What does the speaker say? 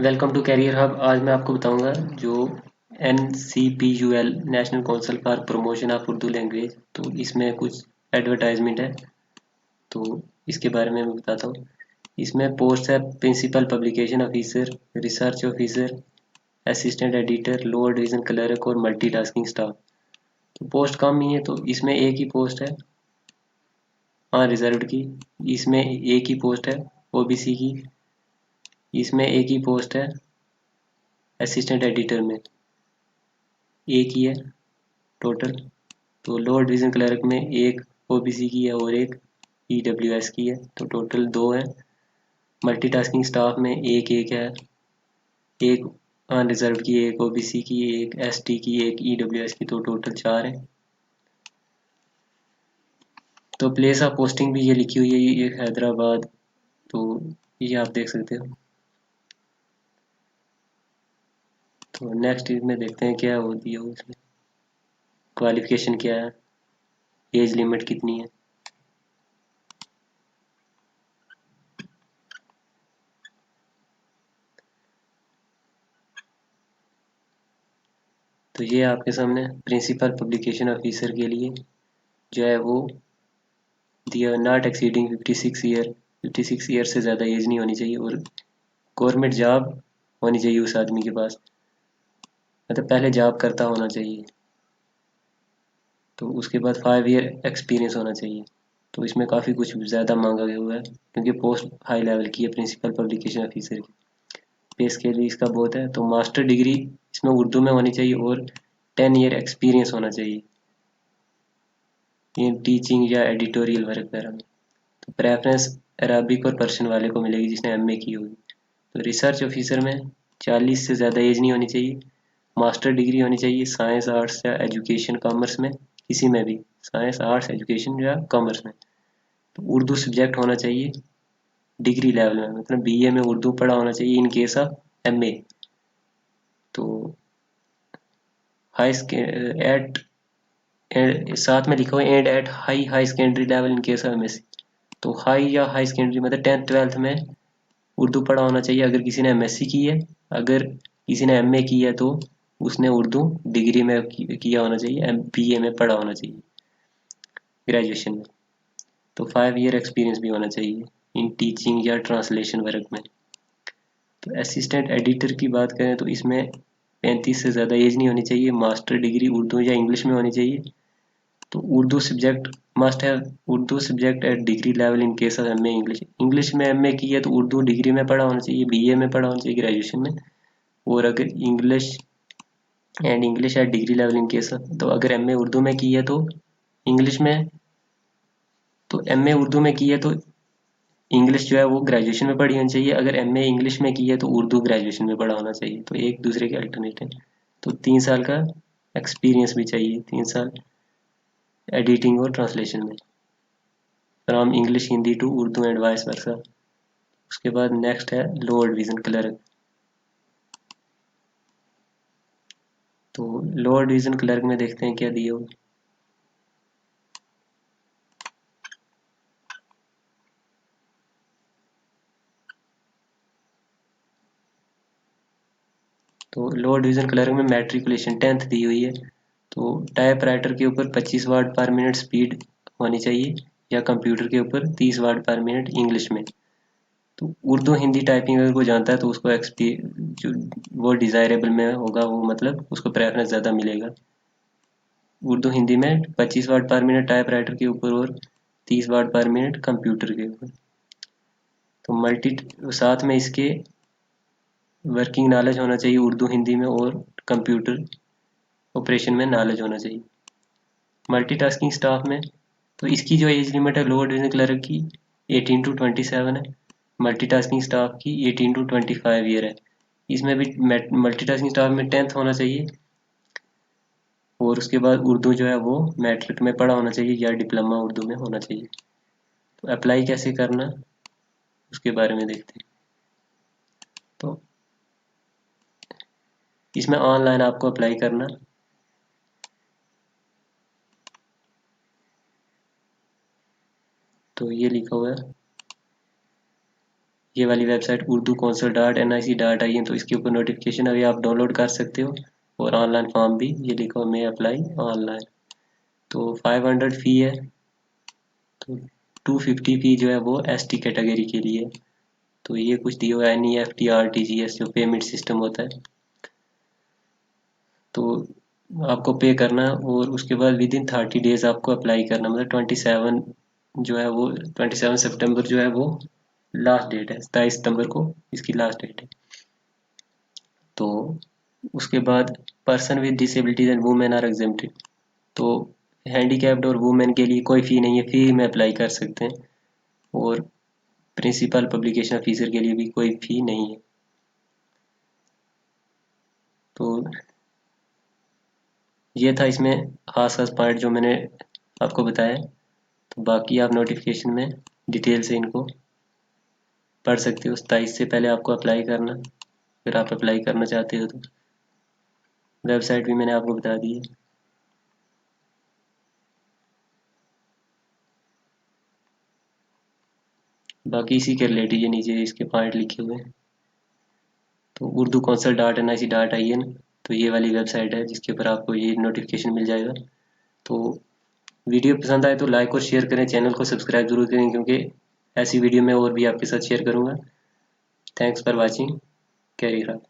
Welcome to career hub. आज मैं आपको बताऊंगा जो NCPUL national council for promotion of Urdu language, तो इसमें कुछ एडवर्टाइजमेंट है। तो इसके बारे में मैं बताता हूँ। इसमें पोस्ट है principal publication officer, research officer, assistant editor, lower division clerk और मल्टीटास्किंग स्टाफ। तो पोस्ट कम ही है, तो इसमें एक ही पोस्ट है रिजर्व्ड की। इसमें एक ही पोस्ट है OBC की। इसमें एक ही पोस्ट है असिस्टेंट एडिटर में, एक ही है टोटल। तो लोअर डिवीजन क्लर्क में एक OBC की है और एक EWS की है, तो टोटल दो है। मल्टीटास्किंग स्टाफ में एक एक है, एक अनरिजर्व की, एक OBC की, एक ST की, एक EWS की, तो टोटल चार है। तो प्लेस ऑफ पोस्टिंग भी ये लिखी हुई है, ये हैदराबाद। तो ये आप देख सकते हो। तो नेक्स्ट इसमें देखते हैं क्या होती है इसमें। क्वालिफिकेशन क्या है, एज लिमिट कितनी है। तो ये आपके सामने प्रिंसिपल पब्लिकेशन ऑफिसर के लिए जो है वो दिया, नॉट एक्सीडिंग 56 ईयर। 56 ईयर से ज़्यादा एज नहीं होनी चाहिए और गवर्नमेंट जॉब होनी चाहिए उस आदमी के पास, मतलब पहले जॉब करता होना चाहिए। तो उसके बाद 5 ईयर एक्सपीरियंस होना चाहिए। तो इसमें काफ़ी कुछ ज़्यादा मांगा गया हुआ है क्योंकि पोस्ट हाई लेवल की है, प्रिंसिपल पब्लिकेशन ऑफिसर की। पे स्केल भी इसका बहुत है। तो मास्टर डिग्री इसमें उर्दू में होनी चाहिए और 10 ईयर एक्सपीरियंस होना चाहिए इन टीचिंग या एडिटोरियल वर्क वगैरह में। तो प्रेफरेंस अरबिक और पर्शियन वाले को मिलेगी जिसने MA की होगी। तो रिसर्च ऑफिसर में 40 से ज़्यादा एज नहीं होनी चाहिए, मास्टर डिग्री होनी चाहिए साइंस आर्ट्स या एजुकेशन कॉमर्स में, किसी में भी साइंस आर्ट्स एजुकेशन या कॉमर्स में। तो उर्दू सब्जेक्ट होना चाहिए डिग्री लेवल में, मतलब BA में उर्दू पढ़ा होना चाहिए इन केस ऑफ MA। तो हाई एट साथ में लिखा हुआ and at high high secondary level in case of MSc। तो हाई या हाई सेकेंडरी मतलब 10th 12th में उर्दू पढ़ा होना चाहिए अगर किसी ने MSc की है। अगर किसी ने MA की है तो उसने उर्दू डिग्री में किया होना चाहिए, BA में पढ़ा होना चाहिए ग्रेजुएशन में। तो 5 ईयर एक्सपीरियंस भी होना चाहिए इन टीचिंग या ट्रांसलेशन वर्क में। तो असिस्टेंट एडिटर की बात करें तो इसमें 35 से ज़्यादा एज नहीं होनी चाहिए, मास्टर डिग्री उर्दू या इंग्लिश में होनी चाहिए। तो Urdu subject must have Urdu subject at degree level in case of MA English. English में MA की है तो उर्दू डिग्री में पढ़ा होना चाहिए, BA में पढ़ा होना चाहिए ग्रेजुएशन में। और अगर English at degree level in case of, तो अगर MA उर्दू में की है तो इंग्लिश में, तो MA उर्दू में की है तो इंग्लिश जो है वो ग्रेजुएशन में पढ़ी होनी चाहिए। अगर MA इंग्लिश में की है तो उर्दू ग्रेजुएशन में पढ़ा होना चाहिए। तो एक दूसरे के अल्टरनेट है। तो 3 साल का एक्सपीरियंस भी चाहिए, 3 साल एडिटिंग और ट्रांसलेशन में, from English Hindi to Urdu and vice versa. उसके बाद नेक्स्ट है लोअर डिवीजन क्लर्क। तो लोअर डिवीजन क्लर्क में देखते हैं क्या दिया हो। तो लोअर डिवीजन क्लर्क में मैट्रिकुलेशन 10th दी हुई है। तो टाइप राइटर के ऊपर 25 वर्ड पर मिनट स्पीड होनी चाहिए या कंप्यूटर के ऊपर 30 वर्ड पर मिनट इंग्लिश में। तो उर्दू हिंदी टाइपिंग अगर कोई जानता है तो उसको जो वो डिज़ायरेबल में होगा, वो मतलब उसको प्रेफरेंस ज़्यादा मिलेगा। उर्दू हिंदी में 25 वर्ड पर मिनट टाइप राइटर के ऊपर और 30 वर्ड पर मिनट कंप्यूटर के ऊपर। तो मल्टी साथ में इसके वर्किंग नॉलेज होना चाहिए उर्दू हिंदी में और कंप्यूटर ऑपरेशन में नॉलेज होना चाहिए। मल्टीटास्किंग स्टाफ में तो इसकी जो एज लिमिट है लोअर डिवीजन क्लर्क की 18 to 27 है, मल्टीटास्किंग स्टाफ की 18 to 25 ईयर है। इसमें भी मल्टीटास्किंग स्टाफ में 10th होना चाहिए और उसके बाद उर्दू जो है वो मैट्रिक में पढ़ा होना चाहिए या डिप्लोमा उर्दू में होना चाहिए। तो अप्लाई कैसे करना उसके बारे में देखते हैं। तो इसमें ऑनलाइन आपको अप्लाई करना। तो ये लिखा हुआ है, ये वाली वेबसाइट urducouncil.nic.in, तो इसके ऊपर नोटिफिकेशन अभी आप डाउनलोड कर सकते हो। और ऑनलाइन फॉर्म भी ये लिखो मैं अप्लाई ऑनलाइन। तो 500 फ़ी है, तो 250 फ़ी जो है वो एसटी कैटेगरी के लिए। तो ये कुछ दिया हुआ है NEFT RTGS जो पेमेंट सिस्टम होता है, तो आपको पे करना। और उसके बाद विद इन 30 डेज आपको अप्लाई करना, मतलब 27 जो है वो 27 सितंबर जो है वो लास्ट डेट है, 27 सितंबर को इसकी लास्ट डेट है। तो उसके बाद person with disabilities and women are exempted, तो हैंडीकैप्ड और वुमेन के लिए कोई फ़ी नहीं है, फ्री में अप्लाई कर सकते हैं। और प्रिंसिपल पब्लिकेशन ऑफिसर के लिए भी कोई फ़ी नहीं है। तो ये था इसमें खास खास पॉइंट जो मैंने आपको बताया। तो बाकी आप नोटिफिकेशन में डिटेल से इनको पढ़ सकते हो। 27 से पहले आपको अप्लाई करना, अगर आप अप्लाई करना चाहते हो तो। वेबसाइट भी मैंने आपको बता दी है। बाकी इसी के रिलेटेड ये नीचे इसके पॉइंट लिखे हुए हैं। तो urducouncil.nic.in, तो ये वाली वेबसाइट है जिसके ऊपर आपको ये नोटिफिकेशन मिल जाएगा। तो वीडियो पसंद आए तो लाइक और शेयर करें, चैनल को सब्सक्राइब जरूर करें, क्योंकि ऐसी वीडियो मैं और भी आपके साथ शेयर करूँगा। Thanks for watching, carry on.